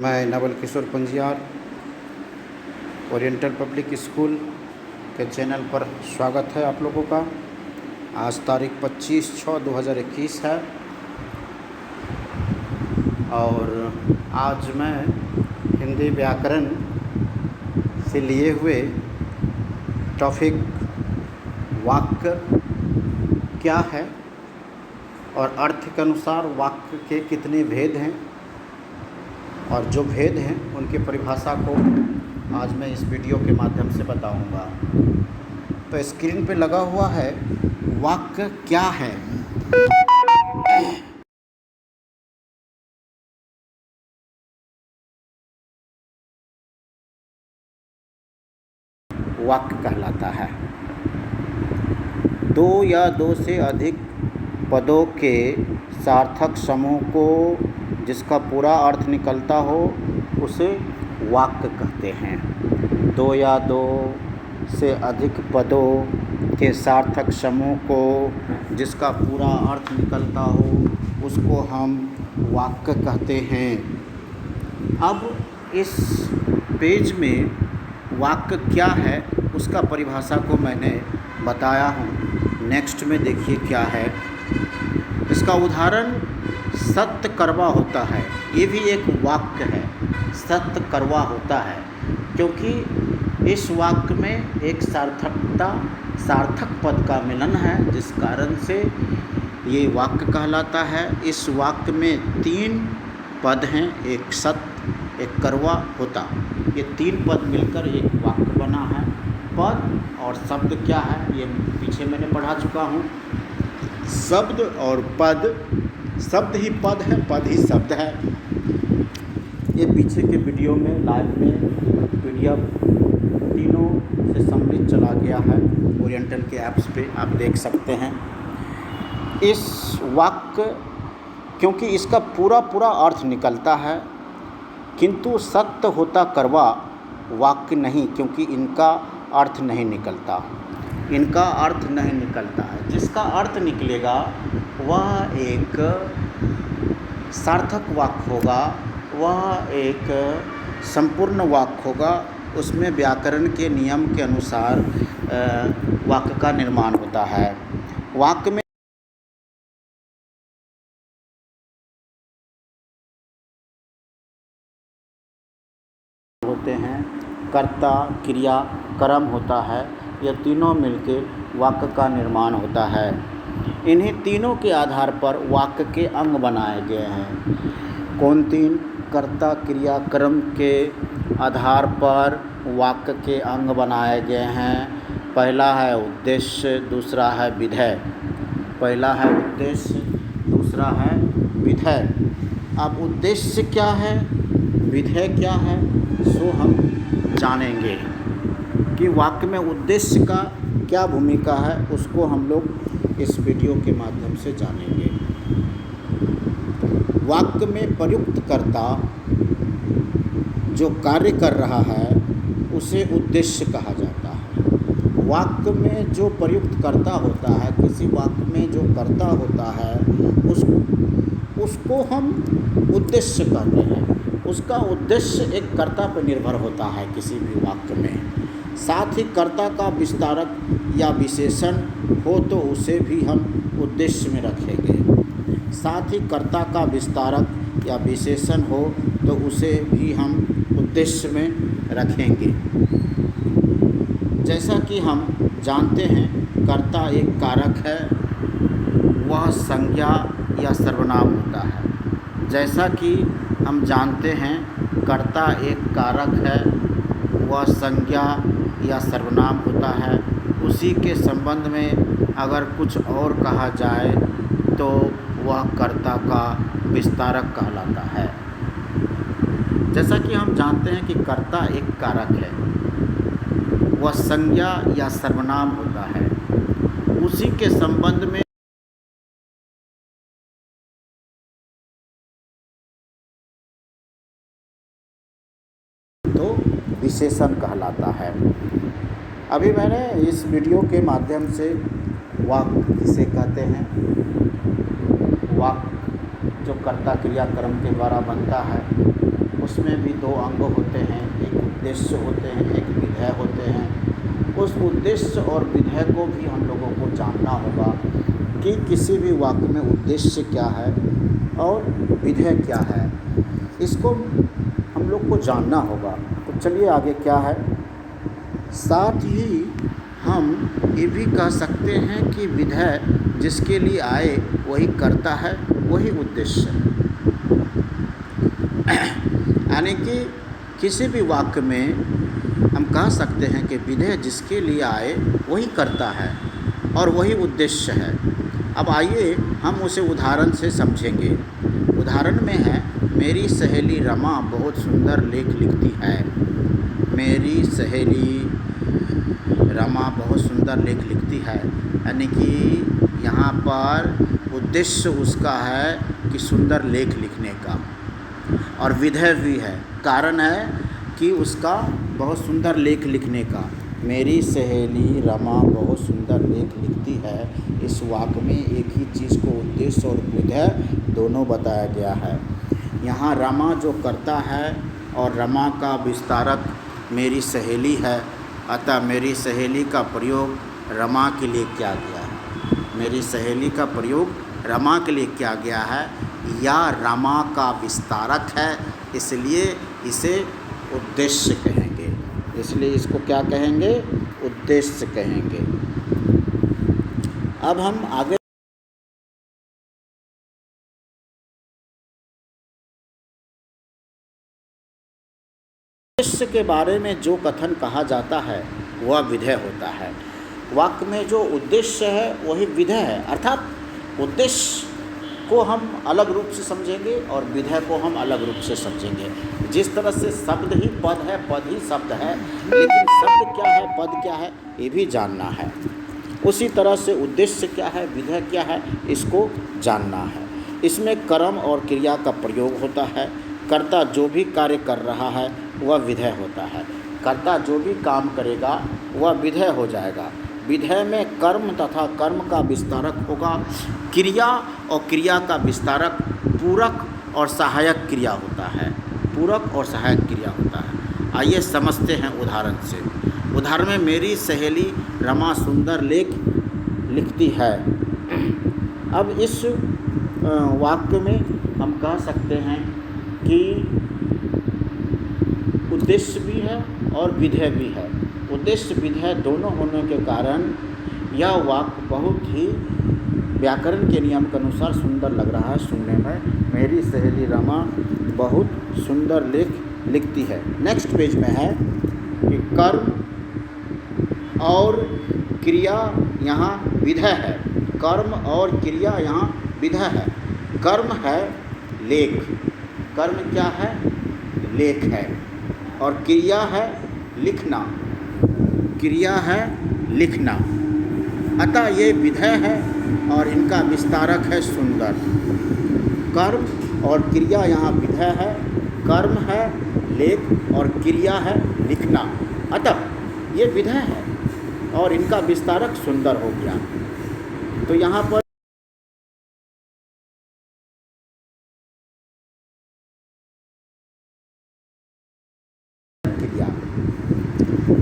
मैं Naval Kishore Panjiyar oriental public school के channel पर स्वागत है आप लोगों का। आज तारीख 25/6/2021 है और आज मैं हिंदी व्याकरण से लिए हुए टॉपिक वाक्य क्या है और अर्थ के अनुसार वाक्य के कितने भेद हैं और जो भेद हैं उनकी परिभाषा को आज मैं इस वीडियो के माध्यम से बताऊंगा। तो स्क्रीन पे लगा हुआ है वाक्य क्या है। वाक्य कहलाता है दो या दो से अधिक पदों के सार्थक समूह को जिसका पूरा अर्थ निकलता हो उसे वाक्य कहते हैं। दो या दो से अधिक पदों के सार्थक समूह को जिसका पूरा अर्थ निकलता हो उसको हम वाक्य कहते हैं। अब इस पेज में वाक्य क्या है उसका परिभाषा को मैंने बताया हूँ। नेक्स्ट में देखिए क्या है। इसका उदाहरण सत्य करवा होता है। ये भी एक वाक्य है, सत्य करवा होता है, क्योंकि इस वाक्य में एक सार्थक पद का मिलन है जिस कारण से ये वाक्य कहलाता है। इस वाक्य में 3 पद हैं, एक सत्य, एक करवा, होता। ये 3 पद मिलकर एक वाक्य बना है। पद और शब्द क्या है ये पीछे मैंने पढ़ा चुका हूँ। शब्द और पद, शब्द ही पद है, पद ही शब्द है। ये पीछे के वीडियो में लाइव में PDF तीनों से सम्मिलित चला गया है ओरिएंटल के ऐप्स पे, आप देख सकते हैं। इस वाक्य क्योंकि इसका पूरा अर्थ निकलता है, किंतु सत्य होता करवा वाक्य नहीं, क्योंकि इनका अर्थ नहीं निकलता, इनका अर्थ नहीं निकलता है। जिसका अर्थ निकलेगा वह एक सार्थक वाक्य होगा, वह एक संपूर्ण वाक्य होगा। उसमें व्याकरण के नियम के अनुसार वाक्य का निर्माण होता है। वाक्य में होते हैं कर्ता, क्रिया, कर्म होता है। यह तीनों मिलकर वाक्य का निर्माण होता है। इन्हीं तीनों के आधार पर वाक्य के अंग बनाए गए हैं। कौन 3? कर्ता, क्रिया, कर्म के आधार पर वाक्य के अंग बनाए गए हैं। पहला है उद्देश्य, दूसरा है विधेय। पहला है उद्देश्य, दूसरा है विधेय। अब उद्देश्य क्या है, विधेय क्या है, सो हम जानेंगे कि वाक्य में उद्देश्य का क्या भूमिका है, उसको हम लोग इस वीडियो के माध्यम से जानेंगे। वाक्य में प्रयुक्त कर्ता जो कार्य कर रहा है उसे उद्देश्य कहा जाता है। वाक्य में जो प्रयुक्त कर्ता होता है, किसी वाक्य में जो कर्ता होता है उसको हम उद्देश्य कहते हैं। उसका उद्देश्य एक कर्ता पर निर्भर होता है किसी भी वाक्य में। साथ ही कर्ता का विस्तारक या विशेषण हो तो उसे भी हम उद्देश्य में रखेंगे। साथ ही कर्ता का विस्तारक या विशेषण हो तो उसे भी हम उद्देश्य में रखेंगे। जैसा कि हम जानते हैं कर्ता एक कारक है, वह संज्ञा या सर्वनाम होता है। जैसा कि हम जानते हैं कर्ता एक कारक है, वह संज्ञा या सर्वनाम होता है। उसी के संबंध में अगर कुछ और कहा जाए तो वह कर्ता का विस्तारक कहलाता है। जैसा कि हम जानते हैं कि कर्ता एक कारक है, वह संज्ञा या सर्वनाम होता है। उसी के संबंध में तो विशेषण कहलाता है। अभी मैंने इस वीडियो के माध्यम से वाक्य किसे कहते हैं, वाक्य जो कर्ता क्रिया कर्म के द्वारा बनता है उसमें भी दो अंग होते हैं, एक उद्देश्य होते हैं, एक विधेय होते हैं। उस उद्देश्य और विधेय को भी हम लोगों को जानना होगा कि किसी भी वाक्य में उद्देश्य क्या है और विधेय क्या है, इसको हम लोग को जानना होगा। तो चलिए आगे क्या है। साथ ही हम ये भी कह सकते हैं कि विधेय जिसके लिए आए वही करता है, वही उद्देश्य है। यानी कि किसी भी वाक्य में हम कह सकते हैं कि विधेय जिसके लिए आए वही करता है और वही उद्देश्य है। अब आइए हम उसे उदाहरण से समझेंगे। उदाहरण में है, मेरी सहेली रमा बहुत सुंदर लेख लिखती है। मेरी सहेली रमा बहुत सुंदर लेख लिखती है, यानी कि यहाँ पर उद्देश्य उसका है कि सुंदर लेख लिखने का, और विधेय भी है, कारण है कि उसका बहुत सुंदर लेख लिखने का। मेरी सहेली रमा बहुत सुंदर लेख लिखती है, इस वाक्य में एक ही चीज़ को उद्देश्य और विधेय दोनों बताया गया है। यहाँ रमा जो करता है और रमा का विस्तारक मेरी सहेली है, अतः मेरी सहेली का प्रयोग रमा के लिए किया गया है। मेरी सहेली का प्रयोग रमा के लिए किया गया है, या रमा का विस्तारक है, इसलिए इसे उद्देश्य कहेंगे। इसलिए इसको क्या कहेंगे? उद्देश्य कहेंगे। अब हम आगे उद्देश्य के बारे में जो कथन कहा जाता है वह विधेय होता है। वाक्य में जो उद्देश्य है वही विधेय है, अर्थात उद्देश्य को हम अलग रूप से समझेंगे और विधेय को हम अलग रूप से समझेंगे। जिस तरह से शब्द ही पद है, पद ही शब्द है, लेकिन शब्द क्या है, पद क्या है, ये भी जानना है। उसी तरह से उद्देश्य क्या है, विधेय क्या है, इसको जानना है। इसमें कर्म और क्रिया का प्रयोग होता है। कर्ता जो भी कार्य कर रहा है वह विधेय होता है। कर्ता जो भी काम करेगा वह विधेय हो जाएगा। विधेय में कर्म तथा कर्म का विस्तारक होगा। क्रिया और क्रिया का विस्तारक पूरक और सहायक क्रिया होता है। पूरक और सहायक क्रिया होता है। आइए समझते हैं उदाहरण से। उदाहरण में मेरी सहेली रमा सुंदर लेख लिखती है। अब इस वाक्य में हम कह सकते हैं कि उद्देश्य भी है और विधेय भी है। उद्देश्य विधेय दोनों होने के कारण यह वाक्य बहुत ही व्याकरण के नियम के अनुसार सुंदर लग रहा है सुनने में। मेरी सहेली रमा बहुत सुंदर लेख लिखती है। नेक्स्ट पेज में है कि कर्म और क्रिया यहाँ विधेय है। कर्म और क्रिया यहाँ विधेय है। कर्म है लेख, कर्म क्या है? लेख है। और क्रिया है लिखना, क्रिया है लिखना। अतः ये विधेय है और इनका विस्तारक है सुंदर। कर्म और क्रिया यहाँ विधेय है, कर्म है लेख और क्रिया है लिखना। अतः ये विधेय है और इनका विस्तारक सुंदर हो गया। तो यहाँ पर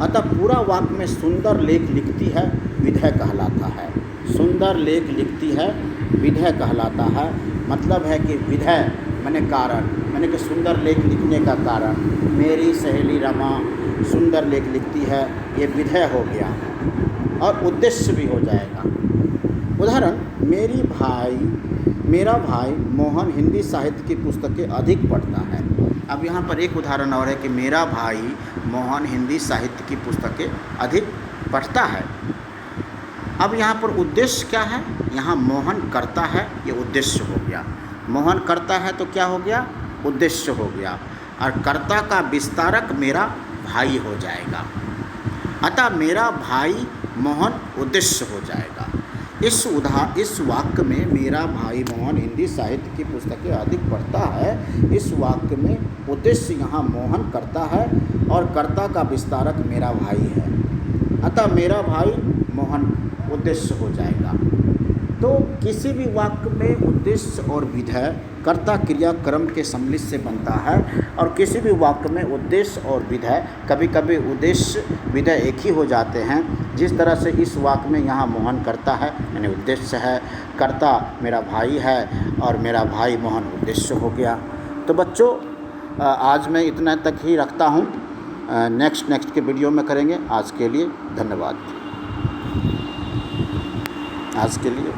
अतः पूरा वाक्य में सुंदर लेख लिखती है विधेय कहलाता है। सुंदर लेख लिखती है विधेय कहलाता है। मतलब है कि विधेय माने कारण, माने कि सुंदर लेख लिखने का कारण। मेरी सहेली रमा सुंदर लेख लिखती है, ये विधेय हो गया और उद्देश्य भी हो जाएगा। उदाहरण, मेरा भाई मोहन हिंदी साहित्य की पुस्तकें अधिक पढ़ता है। अब यहाँ पर एक उदाहरण और है कि मेरा भाई मोहन हिंदी साहित्य की पुस्तकें अधिक पढ़ता है। अब यहाँ पर उद्देश्य क्या है? यहाँ मोहन करता है, ये उद्देश्य हो गया। मोहन करता है तो क्या हो गया? उद्देश्य हो गया। और कर्ता का विस्तारक मेरा भाई हो जाएगा। अतः मेरा भाई मोहन उद्देश्य हो जाएगा। इस वाक्य में मेरा भाई मोहन हिंदी साहित्य की पुस्तकें अधिक पढ़ता है, इस वाक्य में उद्देश्य यहाँ मोहन करता है और कर्ता का विस्तारक मेरा भाई है। अतः मेरा भाई मोहन उद्देश्य हो जाएगा। तो किसी भी वाक्य में उद्देश्य और विधेय कर्ता क्रिया कर्म के सम्मिलित से बनता है, और किसी भी वाक्य में उद्देश्य और विधेय, कभी कभी उद्देश्य विधेय एक ही हो जाते हैं। जिस तरह से इस वाक्य में यहाँ मोहन कर्ता है, यानी उद्देश्य है, कर्ता मेरा भाई है और मेरा भाई मोहन उद्देश्य हो गया। तो बच्चों आज मैं इतना तक ही रखता हूँ, नेक्स्ट के वीडियो में करेंगे। आज के लिए धन्यवाद। आज के लिए